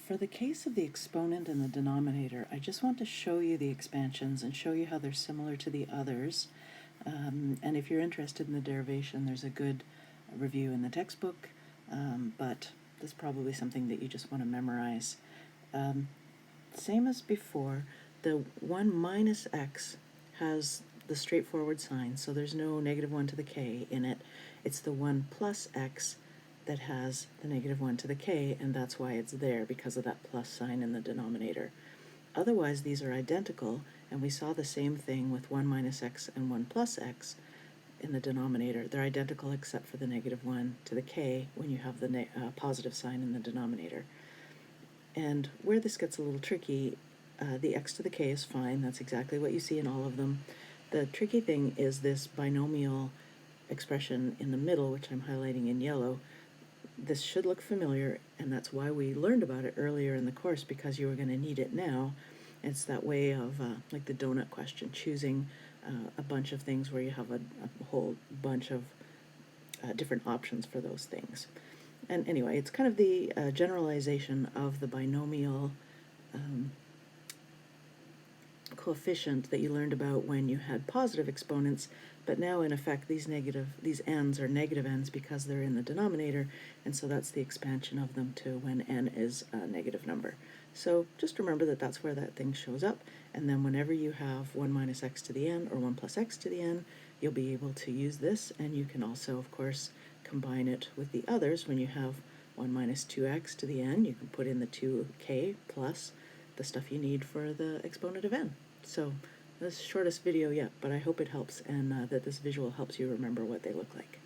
For the case of the exponent and the denominator, I just want to show you the expansions and show you how they're similar to the others. And if you're interested in the derivation, there's a good review in the textbook, but this is probably something that you just want to memorize. Same as before, the 1 minus x has the straightforward sign, so there's no -1 to the k in it. It's the 1 plus x that has the -1 to the k, and that's why it's there, because of that plus sign in the denominator. Otherwise, these are identical, and we saw the same thing with 1 minus x and 1 plus x in the denominator. They're identical except for the -1 to the k when you have the positive sign in the denominator. And where this gets a little tricky, the x to the k is fine. That's exactly what you see in all of them. The tricky thing is this binomial expression in the middle, which I'm highlighting in yellow. This should look familiar, and that's why we learned about it earlier in the course, because you are going to need it now. It's that way of, like the donut question, choosing a bunch of things where you have a whole bunch of different options for those things. And anyway, it's kind of the generalization of the binomial coefficient that you learned about when you had positive exponents, but now in effect these n's are negative n's because they're in the denominator, and so that's the expansion of them to when n is a negative number. So just remember that that's where that thing shows up, and then whenever you have 1 minus x to the n or 1 plus x to the n, you'll be able to use this, and you can also, of course, combine it with the others. When you have 1 minus 2x to the n, you can put in the 2k plus the stuff you need for the exponent of n. So this is the shortest video yet, but I hope it helps, and that this visual helps you remember what they look like.